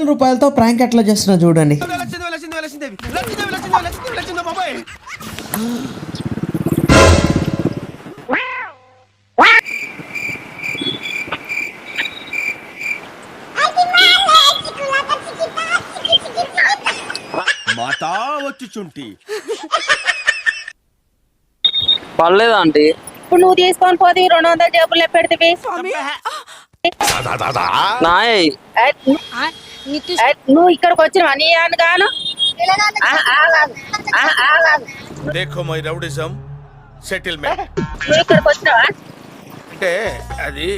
రూపాయలతో ప్రాంక్ ఎట్లా చేస్తున్నా చూడండి. మాతా వచ్చి చుంటి పర్లేదా ఆంటీ? ఇప్పుడు నువ్వు తీసుకొని పోతే 200 జేబుల్లో పెడితే నాయ్ నువ్వు ఇక్కడికి వచ్చినావా నీ అనగాను దేఖో మై రౌడిజం సెటిల్మెంట్ నువ్వు ఇక్కడికి వచ్చినావా అంటే అది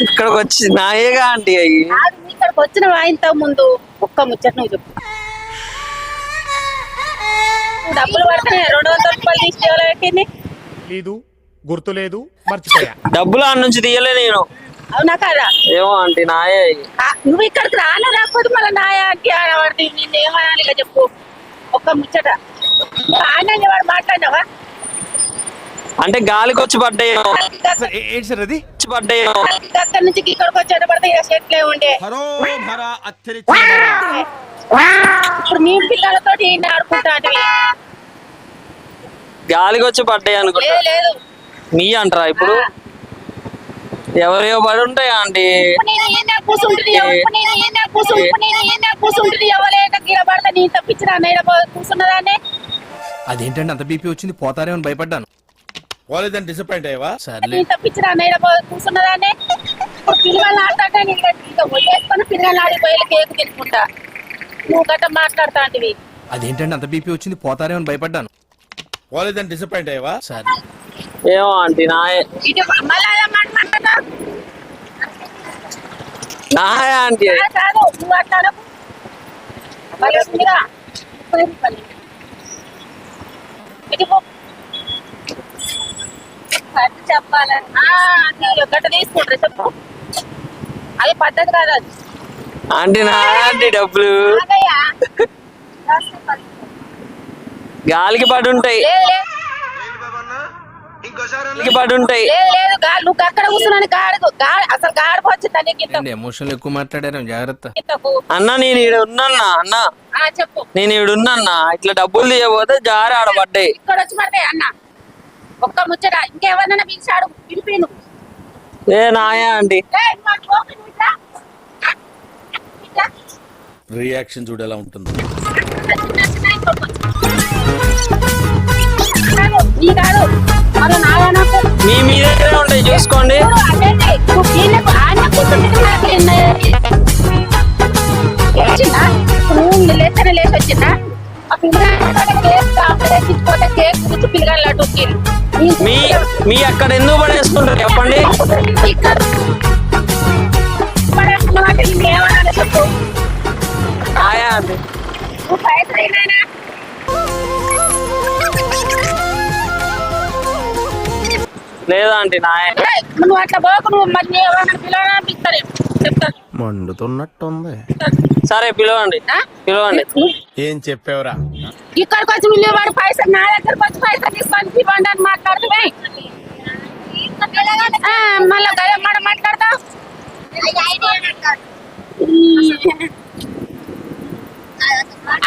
ఇక్కడికి వచ్చి నాయేగా ఆంటీ అయ్యి నువ్వు ఇక్కడికి వచ్చినావా ఇంత ముందు ఒక్క ముచ్చట నువ్వు చెప్పు. డబ్బులు పడుతున్నాయి 200 రూపాయలు తీసుకోవాలి లేదు గుర్తు లేదు మర్చిపోయా. డబ్బులు ఆ నుంచి తీయలే నేను. అవునా కాదా? ఏమో ఆంటీ నాయే అయ్యి. నువ్వు ఇక్కడికి రానే రాకపోతే మళ్ళీ నాయ అంటే ఆడవాడి నిన్ను ఏమనాలి ఇక చెప్పు ఒక్క ముచ్చట. ఆనంద వాడు మాట్లాడినావా? అంటే గాలికి వచ్చి పడ్డాయేమో ఏంటి సార్ అది వచ్చి పడ్డాయేమో. అక్కడి నుంచి ఇక్కడికి వచ్చేట పడితే చెట్లే ఉండే. హరో భరా అత్తరి ఇప్పుడు మీ పిల్లలతో ఆడుకుంటాను. గాలికి వచ్చి పడ్డాయి అనుకుంటా. లేదు లేదు మీ అంటారా ఇప్పుడు? ఎవరేవో పడి ఉంటాయి ఆంటీ. కూర్చుంటుంది ఎవరైనా గిర పడతా నీ తప్పించిన కూర్చున్నదాన్ని. అదేంటంటే అంత బీపీ వచ్చింది పోతారేమని భయపడ్డాను. పోలేదని డిసప్పాయింట్ అయ్యవా? నీ తప్పించిన కూర్చున్నదాన్ని. ఇప్పుడు పిల్లలు ఆడతాంటే వదిలేసుకొని పిల్లలు ఆడిపోయి కేకు తినుకుంటా నువ్వు గట్ట మాట్లాడతా అంటివి. అదేంటంటే అంత బీపీ వచ్చింది పోతారేమని భయపడ్డాను. పోలేదని డిసప్పాయింట్ అయ్యవా? సరే ఏమో ఆంటీ నాయే ఇటు మళ్ళా మాట్లాడతా నాయే ఆంటీ. కాదు నువ్వు అట్లాడు చెప్పాలి గట్ట తీసుకుంటారు చెప్పు. అది పద్ధతి కాదు అది. ఆంటీ నా ఆంటీ డబ్బులు గాలికి పడి ఉంటాయి. పడి ఉంటాయి. లేదు నువ్వు అక్కడ కూర్చున్నాను గాడు అసలు గాడికి వచ్చింది. ఎమోషనల్ ఎక్కువ మాట్లాడారు జాగ్రత్త. అన్న నేను ఈడ ఉన్నా అన్న చెప్పు. నేను ఈడున్నా ఇట్లా డబ్బులు తీయబోతే జారి ఆడబడ్డాయి. ఇక్కడ వచ్చి పడతాయి అన్న ఒక్క ముచ్చట. ఇంకెవరన్నా పిలిచాడు పిలిపి ఏ నాయా ఆంటీ. రియాక్షన్ చూడు ఎలా ఉంటుంది. మీ దగ్గరే ఉంటాయి చూసుకోండి. లేచి వచ్చిందా పిల్లగాళ్ళు మీ అక్కడ ఎందుకు పడేసుకుంటారు చెప్పండి. చెప్పు నాయా ఆంటీ. లేదా ఆంటీ నాయే. నువ్వు అట్లా పోకు. నువ్వు మరి పిల్లలు చెప్తాను. మండుతున్నట్టుంది. సరే పిలవండి పిలవండి. ఏం చెప్పావురా? ఇక్కడికి వచ్చి వీళ్ళు వాడు పైసలు నా దగ్గరకు వచ్చి పైసలు తీసుకొని ఇవ్వండి అని మాట్లాడుతుంది. మళ్ళా గదే మాట మాట్లాడతా.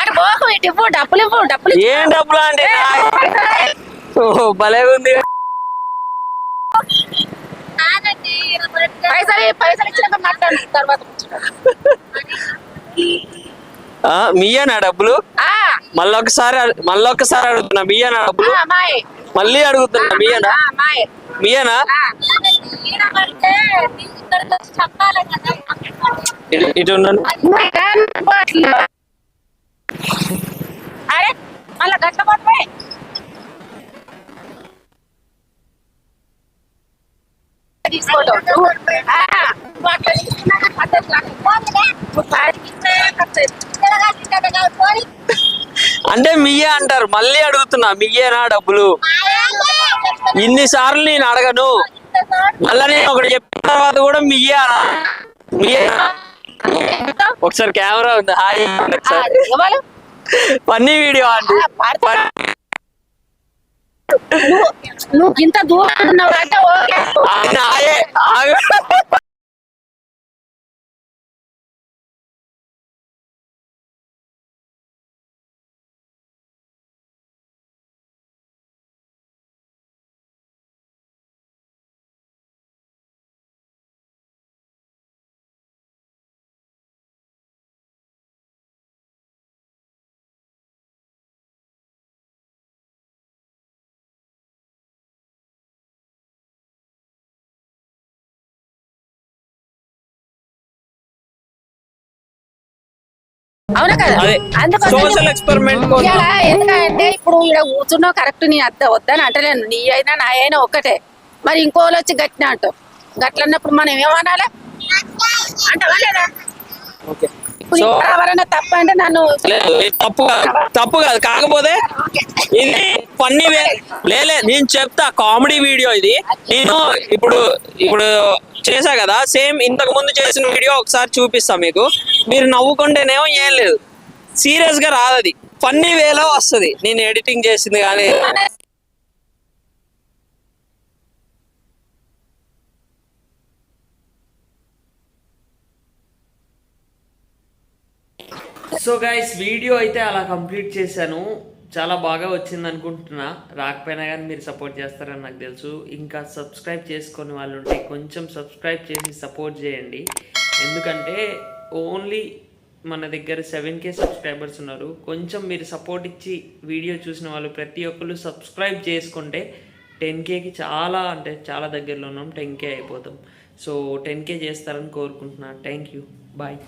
అటు పోకు ఇటు ఇవ్వు డబ్బులు ఏం డబ్బులు అండి? భలే ఉంది. పైసలు ఇచ్చినాక మాట్లాడు తర్వాత. మీయేనా డబ్బులు? మళ్ళొకసారి అడుగుతున్నా మీయేనా డబ్బులు? మళ్ళీ అడుగుతున్నా మీయేనా? ఇటు ఉన్నాను. అరే మళ్ళా గట్ల పోతాయి. అంటే మీయే అంటారు మళ్ళీ అడుగుతున్నా మీయేనా డబ్బులు? ఇన్నిసార్లు నేను అడగను. మళ్ళా నేను ఒకటి చెప్పిన తర్వాత కూడా మీయేనా? ఒకసారి కెమెరా ఉంది హాయ్ ఫన్నీ వీడియో అండి. నువ్వు ఇంత దూరం అవునా కదా అదే అందుకోసం సోషల్ ఎక్స్పెరిమెంట్ ఇవాళ ఎందుకంటే ఇప్పుడు ఇక్కడ కూర్చున్నావు కరెక్ట్ నీ అత్త వద్దని అంటలేను, నీ అయినా నా అయినా ఒక్కటే. మరి ఇంకోళ్ళు వచ్చి గట్టిన అంటావు, గట్లన్నప్పుడు మనం ఏమనాలి అంటావా లేదా? ఇప్పుడు ఎవరైనా తప్ప అంటే నన్ను తప్పు కాదు. కాకపోతే ఇది ఫన్నీ లేలే, నేను చెప్తా కామెడీ వీడియో ఇది. నేను ఇప్పుడు చేశా కదా, సేమ్ ఇంతకు ముందు చేసిన వీడియో ఒకసారి చూపిస్తా మీకు. మీరు నవ్వుకుంటేనేమో ఏం లేదు, సీరియస్ గా రాదు, అది ఫన్నీ వేలో వస్తుంది నేను ఎడిటింగ్ చేసింది కానీ. సో గైస్ వీడియో అయితే అలా కంప్లీట్ చేశాను. చాలా బాగా వచ్చింది అనుకుంటున్నా. రాకపోయినా కానీ మీరు సపోర్ట్ చేస్తారని నాకు తెలుసు. ఇంకా సబ్స్క్రైబ్ చేసుకొని వాళ్ళు ఉంటే కొంచెం సబ్స్క్రైబ్ చేసి సపోర్ట్ చేయండి. ఎందుకంటే ఓన్లీ మన దగ్గర 7K సబ్స్క్రైబర్స్ ఉన్నారు. కొంచెం మీరు సపోర్ట్ ఇచ్చి వీడియో చూసిన వాళ్ళు ప్రతి ఒక్కరు సబ్స్క్రైబ్ చేసుకుంటే 10Kకి చాలా అంటే చాలా దగ్గరలో ఉన్నాం. 10K అయిపోతాం. సో 10K చేస్తారని కోరుకుంటున్నా. Thank you, bye.